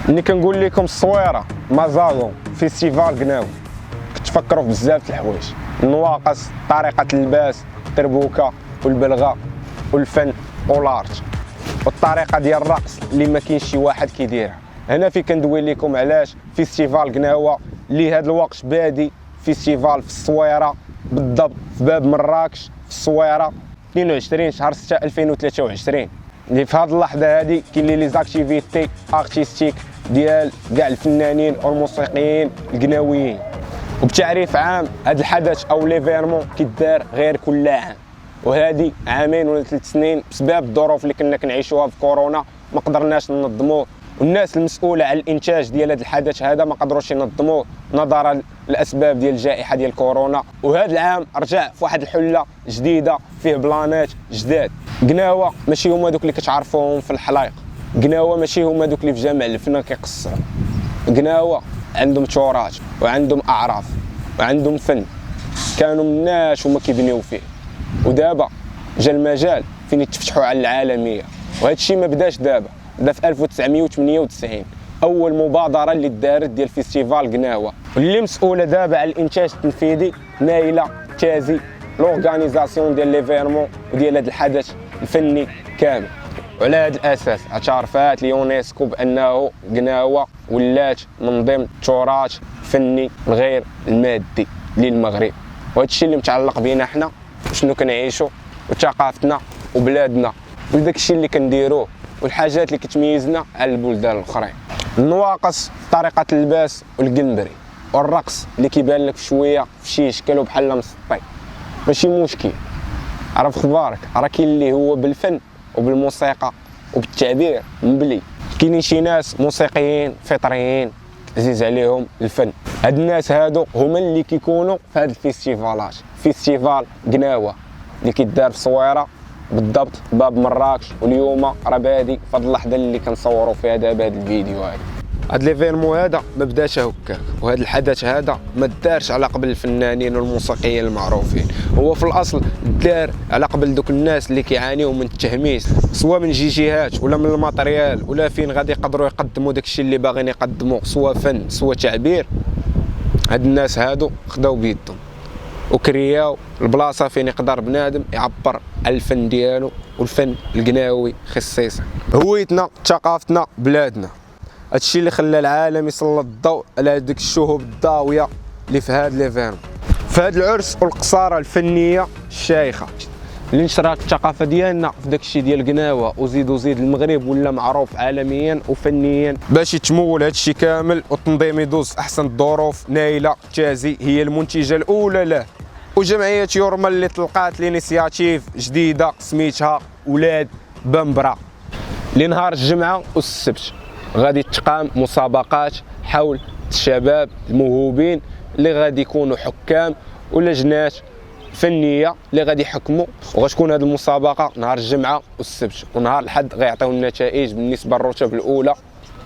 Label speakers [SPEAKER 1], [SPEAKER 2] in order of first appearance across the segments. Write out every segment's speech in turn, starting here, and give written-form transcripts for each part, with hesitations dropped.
[SPEAKER 1] ملي كنقول لكم الصويره مازالون فيستيفال قناوي كتفكروا في بزاف د الحوايج، النواقص، طريقه اللباس، التربوكه والبلغه والفن والارت والطريقه ديال الرقص اللي ما كاينش شي واحد كيديرها. هنا في كندوي لكم علاش فيستيفال قناوه اللي هذا الوقت بادي فيستيفال في الصويره، بالضبط في باب مراكش في الصويره 22 شهر 6 2023. اللي في هذه اللحظه هذه كاين لي زاكتيفيتي ارتستيك ديال كاع الفنانين والموسيقيين القناويين. وبتعريف عام هذا الحدث او ليفيرمون كيدار غير كل عام، وهذه عامين ولا 3 سنين بسبب الظروف اللي كنا كنعيشوها في كورونا ما قدرناش ننظموه، والناس المسؤوله على الانتاج ديال هذا الحدث هذا ما قدروش ينظموه نظرا للاسباب ديال الجائحه ديال كورونا. وهذا العام رجع في واحد الحله جديده فيه بلانات جداد. قناوه ماشي هما دوك اللي كتعرفوهم في الحلايق، قناوه ماشي هما دوك اللي في جامع الفن كيقصروا، قناوه عندهم تراث وعندهم اعراف وعندهم فن كانوا مناش هما كيبنيو فيه، ودابا جا المجال فين يتفتحوا على العالميه. وهذا الشيء ما بداش دابا، بدا في 1998 اول مبادره اللي دارت ديال فيستيفال قناوه، واللي مسؤوله دابا على الانتاج التنفيذي نايله تازي لورغانيزاسيون ديال ليفيرمون وديال هذا الحدث الفني كامل. وعلى هذا الاساس اعترفت اليونسكو بانه قناوه ولات من ضمن التراث الفني الغير المادي للمغرب، وهذا الشيء اللي متعلق بينا حنا وشنو كنعيشوا وثقافتنا وبلادنا وداك الشيء اللي كنديروه والحاجات اللي كتميزنا على البلدان الاخرين. النواقص طريقه اللباس والقنبري والرقص اللي كيبان لك شويه في شي شكل بحال مسطي ماشي مشكل، عرف خبارك راه كاين اللي هو بالفن وبالموسيقى وبالتعبير مبلي. كاينين شي ناس موسيقيين فطريين عزيز عليهم الفن، هاد الناس هادو هما اللي كيكونوا في هاد الفيستيفالات. فيستيفال قناوه اللي كيدار في الصويره بالضبط باب مراكش، واليوم راه بادي في هاد اللحظه اللي كنصوروا فيها دابا هاد الفيديو هذا. هاد ليفيرمون هذا ما بداش هكاك، وهذا الحدث هذا ما دارش على قبل الفنانين والموسيقيين المعروفين، هو في الاصل دار على قبل دوك الناس اللي كيعانيو من التهميش سواء من جهات ولا من الماتريال ولا فين غادي يقدروا يقدموا داكشي اللي باغيين يقدموا سواء فن سواء تعبير. هاد الناس هادو خداو بيدهم وكرياو البلاصه فين يقدر بنادم يعبر على الفن ديالو، والفن القناوي خصيصا هويتنا ثقافتنا بلادنا. هادشي اللي خلى العالم يسلط الضوء على ديك الشهب الضاويه اللي في هاد ليفيرمون، في هاد العرس والقصاره الفنيه الشايخه اللي نشرات الثقافه ديالنا في داكشي ديال قناوه. وزيد المغرب ولا معروف عالميا وفنيا. باش يتمول هادشي كامل والتنظيم يدوز في احسن الظروف، نايله تازي هي المنتجه الاولى له، وجمعيه يورما اللي طلقات لينيسياتيف جديده سميتها ولاد بمبرا. لنهار الجمعه والسبت غادي تقام مسابقات حول الشباب الموهوبين اللي غادي يكونوا حكام ولجنات فنيه اللي غادي يحكموا، وغتكون هذه المسابقه نهار الجمعه والسبت، ونهار الاحد غيعطيو النتائج بالنسبه للرتب الاولى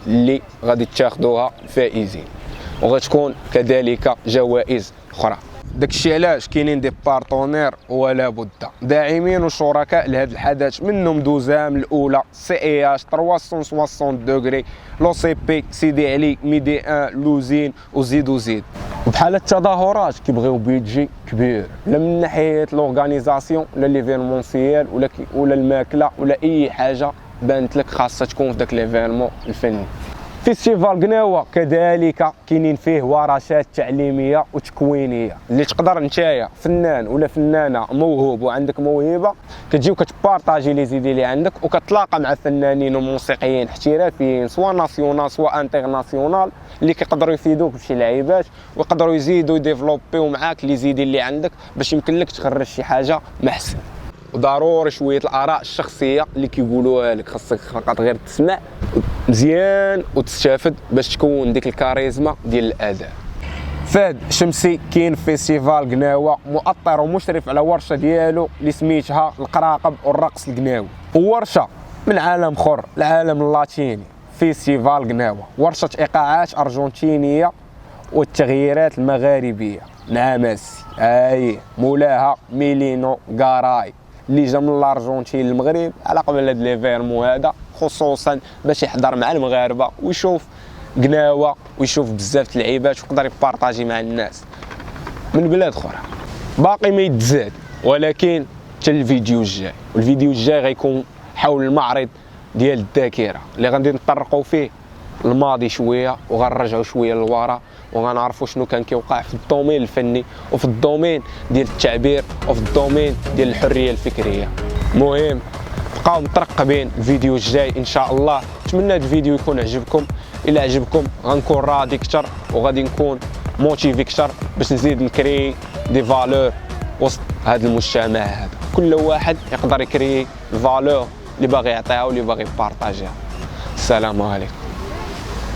[SPEAKER 1] اللي غادي تاخذوها الفائزين، وغتكون كذلك جوائز اخرى. داكشي علاش كاينين دي بارتونير ولا بد داعمين وشركاء لهذا الحدث، منهم دوزام الاولى سي اي اش 360 دوغري لو سي بي سيدي علي ميدي 1 لوزين وزيد. وبحال التظاهرات كيبغيو بيدجي كبير لا من ناحيه لورغانيزاسيون ولا ليفينمونسيال ولا الماكله ولا اي حاجه بانت لك خاصها تكون في داك ليفينمون الفني. فيستيفال قناوه كذلك كاينين فيه ورشات تعليميه وتكوينيه اللي تقدر نتايا فنان ولا فنانه موهوب وعندك موهبه كتجي وكتبارطاجي لي زيدي اللي عندك وكتلاقى مع فنانين وموسيقيين احترافيين سواء ناسيونال سواء انترناسيونال اللي كيقدروا يفيدوك بشي لعيبات ويقدروا يزيدوا يديفلوبيو معاك لي زيدي اللي عندك باش يمكن لك تخرج شي حاجه محسن. وضروري شويه الاراء الشخصيه اللي كيقولوها لك خاصك فقط غير تسمع مزيان وتستافد باش تكون ديك الكاريزما ديال الاداء. فهد شمسي كاين فيستيفال قناوه مؤطر ومشرف على ورشه ديالو اللي سميتها القراقب والرقص القناوي، وورشه من عالم اخر العالم اللاتيني. فيستيفال قناوه ورشه ايقاعات ارجنتينيه والتغييرات المغاربيه مع ميسي مولاها ميلينو غاراي اللي جا من الارجنتين للمغرب على قبل هاد ليفيرمون هذا خصوصا باش يحضر مع المغاربه ويشوف قناوه ويشوف بزاف اللعيبات ويقدر يبارطاجي مع الناس من بلاد اخرى. باقي ما يتزاد، ولكن حتى الفيديو الجاي، والفيديو الجاي غيكون حول المعرض ديال الذاكره اللي غادي نطرقوا فيه الماضي شويه وغنرجعوا شويه للوراء وغنعرفوا شنو كان كيوقع في الدومين الفني وفي الدومين ديال التعبير وفي الدومين ديال الحريه الفكريه. المهم بقاو مترقبين الفيديو الجاي ان شاء الله. نتمنى هذا الفيديو يكون عجبكم. الا عجبكم غنكون راضي اكثر وغادي نكون موتيفي اكثر باش نزيد نكري دي فالور وسط هذا المجتمع هذا. كل واحد يقدر يكري الفالور اللي باغي يعطيها واللي باغي يبارطاجيها. السلام عليكم.